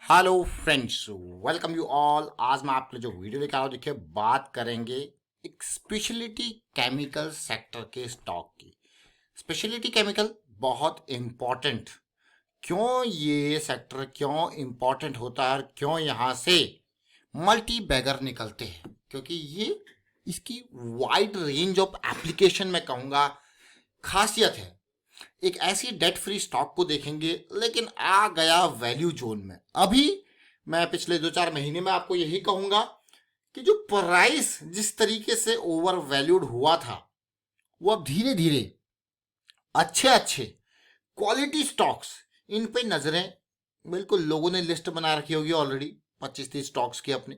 Hello friends, welcome you all. आज मैं आपके लिए जो वीडियो लेकर आया हूं, देखिए बात करेंगे एक स्पेशलिटी केमिकल सेक्टर के स्टॉक की। स्पेशलिटी केमिकल बहुत इम्पोर्टेंट, क्यों ये सेक्टर क्यों इम्पोर्टेंट होता है और क्यों यहाँ से मल्टी बैगर निकलते हैं, क्योंकि ये इसकी वाइड रेंज ऑफ एप्लीकेशन में कहूँगा खासियत है। एक ऐसी डेट फ्री स्टॉक को देखेंगे, लेकिन आ गया वैल्यू जोन में। अभी मैं पिछले 2-4 महीने में आपको यही कहूंगा कि जो प्राइस जिस तरीके से ओवर वैल्यूड हुआ था, वो अब धीरे धीरे अच्छे अच्छे क्वालिटी स्टॉक्स, इन पे नजरें, बिल्कुल लोगों ने लिस्ट बना रखी होगी ऑलरेडी 25-30 स्टॉक्स की अपने,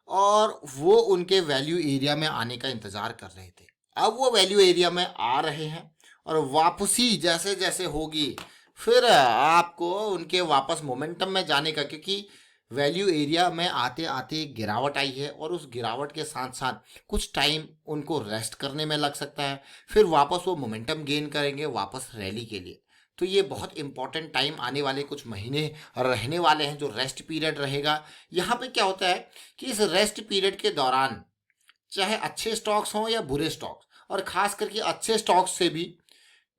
और वो उनके वैल्यू एरिया में आने का इंतजार कर रहे थे। अब वो वैल्यू एरिया में आ रहे हैं और वापसी जैसे जैसे होगी, फिर आपको उनके वापस मोमेंटम में जाने का, क्योंकि वैल्यू एरिया में आते आते गिरावट आई है और उस गिरावट के साथ साथ कुछ टाइम उनको रेस्ट करने में लग सकता है, फिर वापस वो मोमेंटम गेन करेंगे वापस रैली के लिए। तो ये बहुत इंपॉर्टेंट टाइम आने वाले कुछ महीने रहने वाले हैं, जो रेस्ट पीरियड रहेगा। यहाँ पे क्या होता है कि इस रेस्ट पीरियड के दौरान चाहे अच्छे स्टॉक्स हों या बुरे स्टॉक्स, और खास करके अच्छे स्टॉक्स से भी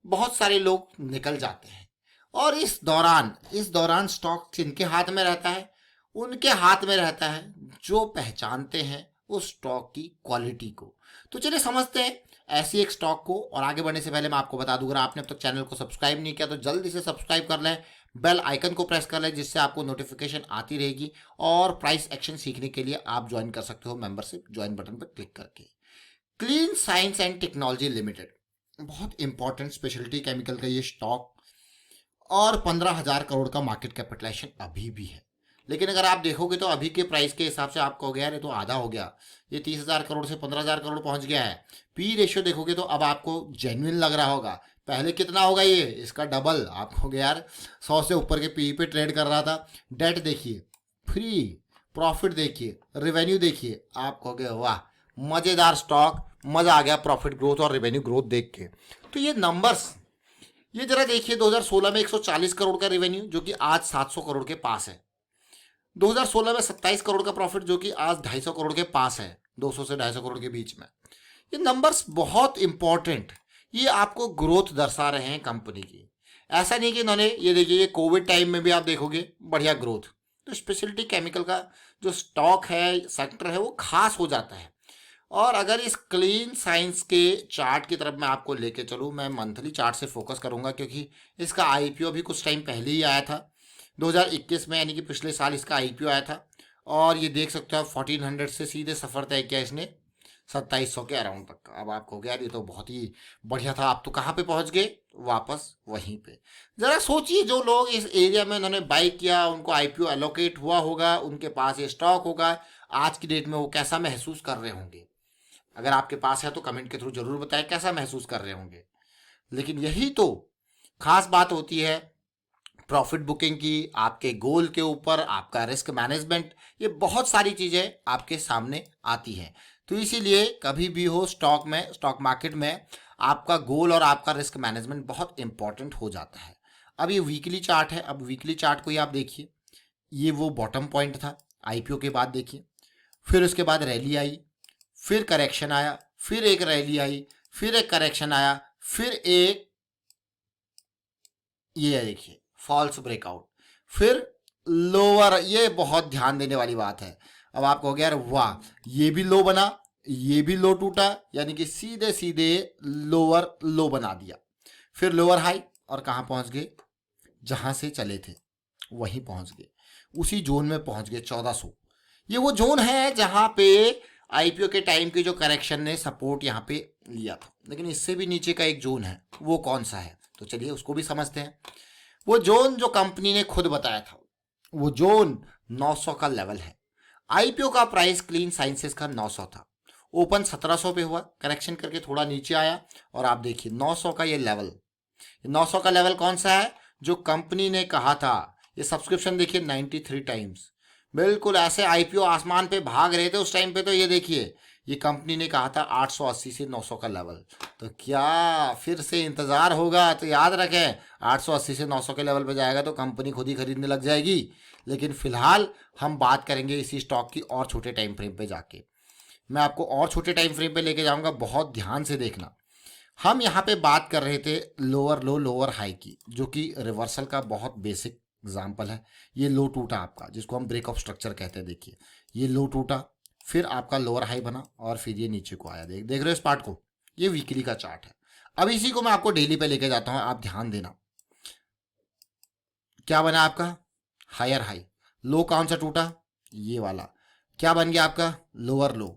बहुत सारे लोग निकल जाते हैं। और इस दौरान स्टॉक जिनके हाथ में रहता है, उनके हाथ में रहता है जो पहचानते हैं उस स्टॉक की क्वालिटी को। तो चलिए समझते हैं ऐसी एक स्टॉक को। और आगे बढ़ने से पहले मैं आपको बता दूं, अगर आपने अब तक चैनल को सब्सक्राइब नहीं किया तो जल्दी से सब्सक्राइब कर लें, बेल आइकन को प्रेस कर लें, जिससे आपको नोटिफिकेशन आती रहेगी। और प्राइस एक्शन सीखने के लिए आप ज्वाइन कर सकते हो मेंबरशिप ज्वाइन बटन पर क्लिक करके। Clean science and technology limited बहुत इंपॉर्टेंट स्पेशलिटी केमिकल का ये स्टॉक, और 15,000 करोड़ का मार्केट कैपिटलाइजेशन अभी भी है। लेकिन अगर आप देखोगे तो अभी के प्राइस के हिसाब से आपको हो गया, तो आधा हो गया। ये 30,000 करोड़ से 15,000 करोड़ पहुंच गया है। पी रेशियो देखोगे तो अब आपको जेन्युइन लग रहा होगा। पहले कितना होगा, ये इसका डबल आपको हो गया यार। 100 से ऊपर के पी पे ट्रेड कर रहा था। डेट देखिए, फ्री प्रॉफिट देखिए, रेवेन्यू देखिए, आपको हो गया वाह मजेदार स्टॉक, मजा आ गया प्रॉफिट ग्रोथ और रेवेन्यू ग्रोथ देख के। तो ये नंबर्स ये जरा देखिए, 2016 में 140 करोड़ का रेवेन्यू जो कि आज 700 करोड़ के पास है। 2016 में 27 करोड़ का प्रॉफिट जो कि आज 250 करोड़ के पास है, 200 से 250 करोड़ के बीच में। ये नंबर्स बहुत इंपॉर्टेंट, ये आपको ग्रोथ दर्शा रहे हैं कंपनी की। ऐसा नहीं कि इन्होंने, ये देखिए ये कोविड टाइम में भी आप देखोगे बढ़िया ग्रोथ। तो स्पेशलिटी केमिकल का जो स्टॉक है, सेक्टर है, वो खास हो जाता है। और अगर इस क्लीन साइंस के चार्ट की तरफ मैं आपको लेके चलूँ, मैं मंथली चार्ट से फोकस करूंगा, क्योंकि इसका आईपीओ भी कुछ टाइम पहले ही आया था 2021 में, यानी कि पिछले साल इसका आईपीओ आया था। और ये देख सकते हो आप, 1400 से सीधे सफ़र तय किया इसने 2700 के अराउंड तक का। अब आपको हो गया, ये तो बहुत ही बढ़िया था। आप तो कहाँ पे पहुंच गए, वापस वहीं पे। जरा सोचिए, जो लोग इस एरिया में उन्होंने बाई किया, उनको आईपीओ एलोकेट हुआ होगा, उनके पास ये स्टॉक होगा, आज की डेट में वो कैसा महसूस कर रहे होंगे। अगर आपके पास है तो कमेंट के थ्रू जरूर बताएं कैसा महसूस कर रहे होंगे। लेकिन यही तो खास बात होती है प्रॉफिट बुकिंग की, आपके गोल के ऊपर आपका रिस्क मैनेजमेंट, ये बहुत सारी चीजें आपके सामने आती हैं। तो इसीलिए कभी भी हो स्टॉक में, स्टॉक मार्केट में, आपका गोल और आपका रिस्क मैनेजमेंट बहुत इंपॉर्टेंट हो जाता है। अब ये वीकली चार्ट है, अब वीकली चार्ट को ही आप देखिए। ये वो बॉटम पॉइंट था आईपीओ के बाद, देखिए फिर उसके बाद रैली आई, फिर करेक्शन आया, फिर एक रैली आई, फिर एक करेक्शन आया, फिर एक, ये देखिए फॉल्स ब्रेकआउट, फिर लोअर। ये बहुत ध्यान देने वाली बात है। अब आपको हो गया यार वाह, ये भी लो बना, ये भी लो टूटा, यानी कि सीधे सीधे लोअर लो बना दिया। फिर लोअर हाई, और कहाँ पहुंच गए, जहां से चले थे वहीं पहुंच गए, उसी जोन में पहुंच गए 1400। ये वो जोन है जहां पे आईपीओ के टाइम की जो करेक्शन ने सपोर्ट यहाँ पे लिया था। लेकिन इससे भी नीचे का एक जोन है, वो कौन सा है, तो चलिए उसको भी समझते हैं। वो जोन जो कंपनी ने खुद बताया था, वो जोन 900 का लेवल है। आईपीओ का प्राइस क्लीन साइंसेस का 900 था, ओपन 1700 पे हुआ, करेक्शन करके थोड़ा नीचे आया, और आप देखिए 900 का ये लेवल, 900 का लेवल कौन सा है, जो कंपनी ने कहा था। ये सब्सक्रिप्शन देखिए 93 टाइम्स, बिल्कुल ऐसे आईपीओ आसमान पे भाग रहे थे उस टाइम पे। तो ये देखिए, ये कंपनी ने कहा था 880 से 900 का लेवल। तो क्या फिर से इंतजार होगा? तो याद रखें, 880 से 900 के लेवल पे जाएगा तो कंपनी खुद ही खरीदने लग जाएगी। लेकिन फिलहाल हम बात करेंगे इसी स्टॉक की और छोटे टाइम फ्रेम पे जाके। मैं आपको और छोटे टाइम फ्रेम पे लेके जाऊंगा, बहुत ध्यान से देखना। हम यहाँ पे बात कर रहे थे लोअर लो लोअर हाई की, जो कि रिवर्सल का बहुत बेसिक एग्जाम्पल है। ये लो टूटा आपका, जिसको हम ब्रेक ऑफ स्ट्रक्चर कहते हैं। देखिए, ये लो टूटा, फिर आपका लोअर हाई बना और फिर ये नीचे को आया। देख रहे हो इस पार्ट को? ये वीकली का चार्ट है। अब इसी को मैं आपको डेली पे लेके जाता हूँ, आप ध्यान देना। क्या बना आपका? Higher high. लो कौन सा टूटा? ये वाला। क्या बन गया आपका? लोअर लो।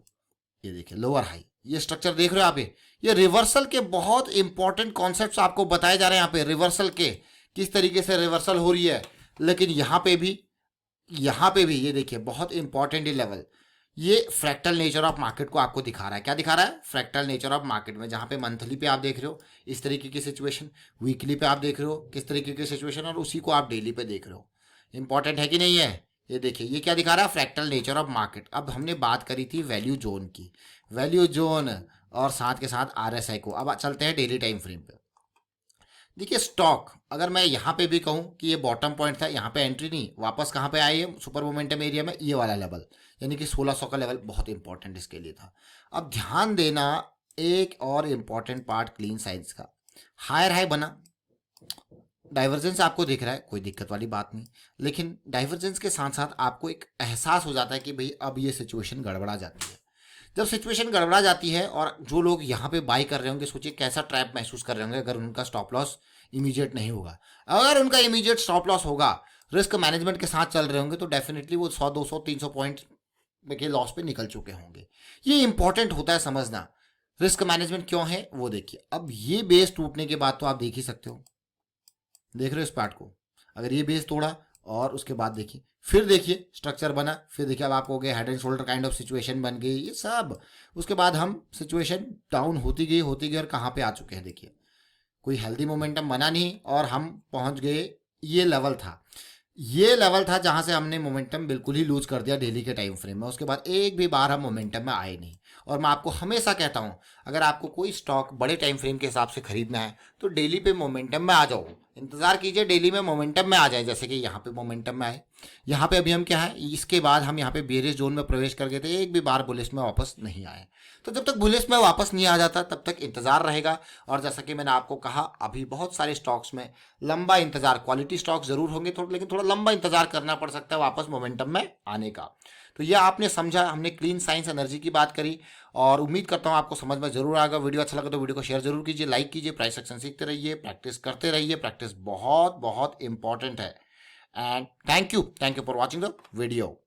ये देखिए लोअर हाई। ये स्ट्रक्चर देख रहे हो आप? ये रिवर्सल के बहुत इंपॉर्टेंट कॉन्सेप्ट्स आपको बताए जा रहे हैं यहाँ पे, रिवर्सल के किस तरीके से रिवर्सल हो रही है। लेकिन यहाँ पे भी ये देखिए बहुत इंपॉर्टेंट ये लेवल। ये फ्रैक्टल नेचर ऑफ मार्केट को आपको दिखा रहा है। क्या दिखा रहा है? फ्रैक्टल नेचर ऑफ मार्केट में, जहाँ पे मंथली पे आप देख रहे हो इस तरीके की सिचुएशन, वीकली पे आप देख रहे हो किस तरीके की सिचुएशन, और उसी को आप डेली पे देख रहे हो। इंपॉर्टेंट है कि नहीं है? ये देखिए, ये क्या दिखा रहा है? Fractal nature of market. अब हमने बात करी थी वैल्यू जोन की, वैल्यू जोन और साथ के साथ आरएसआई को। अब चलते हैं डेली टाइम फ्रेम पे। देखिए स्टॉक, अगर मैं यहाँ पे भी कहूँ कि ये बॉटम पॉइंट था, यहाँ पे एंट्री नहीं, वापस कहाँ पे आई है? सुपर मोमेंटम एरिया में, ये वाला लेवल, यानी कि 1600 का लेवल बहुत इंपॉर्टेंट इसके लिए था। अब ध्यान देना, एक और इम्पॉर्टेंट पार्ट क्लीन साइंस का। हायर हाई बना, डाइवर्जेंस आपको दिख रहा है, कोई दिक्कत वाली बात नहीं। लेकिन डाइवर्जेंस के साथ साथ आपको एक एहसास हो जाता है कि भाई अब ये सिचुएशन गड़बड़ा जाती है। जब सिचुएशन गड़बड़ा जाती है और जो लोग यहाँ पे बाई कर रहे होंगे, सोचिए कैसा ट्रैप महसूस कर रहे होंगे अगर उनका स्टॉप लॉस इमीडिएट नहीं होगा। अगर उनका इमीडिएट स्टॉप लॉस होगा, रिस्क मैनेजमेंट के साथ चल रहे होंगे, तो डेफिनेटली वो 100 200 300 पॉइंट के लॉस पे निकल चुके होंगे। ये इंपॉर्टेंट होता है समझना। रिस्क मैनेजमेंट क्यों है वो देखिए। अब ये बेस टूटने के बाद तो आप देख ही सकते हो, देख रहे हो इस पार्ट को? अगर ये बेस तोड़ा और उसके बाद देखिए, फिर देखिए स्ट्रक्चर बना, फिर देखिए अब आप हो गए head and shoulder kind of situation बन गई, ये सब। उसके बाद हम सिचुएशन डाउन होती गई और कहाँ पे आ चुके हैं देखिए। कोई हेल्दी मोमेंटम बना नहीं और हम पहुंच गए, ये लेवल था, ये लेवल था जहां से हमने मोमेंटम बिल्कुल ही लूज कर दिया डेली के टाइम फ्रेम में। उसके बाद एक भी बार हम मोमेंटम में आए नहीं। और मैं आपको हमेशा कहता हूं, अगर आपको कोई स्टॉक बड़े टाइम फ्रेम के हिसाब से खरीदना है तो डेली पे मोमेंटम में आ जाओ, इंतजार कीजिए डेली में मोमेंटम में आ जाए। जैसे कि यहाँ पे मोमेंटम में आए, यहाँ पे अभी हम क्या है, इसके बाद हम यहाँ पे बेरिश जोन में प्रवेश कर गए थे, एक भी बार बुलिश में वापस नहीं आए। तो जब तक बुलिश में वापस नहीं आ जाता तब तक इंतजार रहेगा। और जैसा कि मैंने आपको कहा, अभी बहुत सारे स्टॉक्स में लंबा इंतजार, क्वालिटी स्टॉक जरूर होंगे थोड़ा, लेकिन थोड़ा लंबा इंतजार करना पड़ सकता है वापस मोमेंटम में आने का। तो यह आपने समझा, हमने क्लीन साइंस एनर्जी की बात करी और उम्मीद करता हूँ आपको समझ में जरूर आएगा। वीडियो अच्छा लगा तो वीडियो को शेयर जरूर कीजिए, लाइक कीजिए। प्राइस एक्शन सीखते रहिए, प्रैक्टिस करते रहिए, प्रैक्टिस बहुत बहुत इंपॉर्टेंट है। And thank you for watching the video.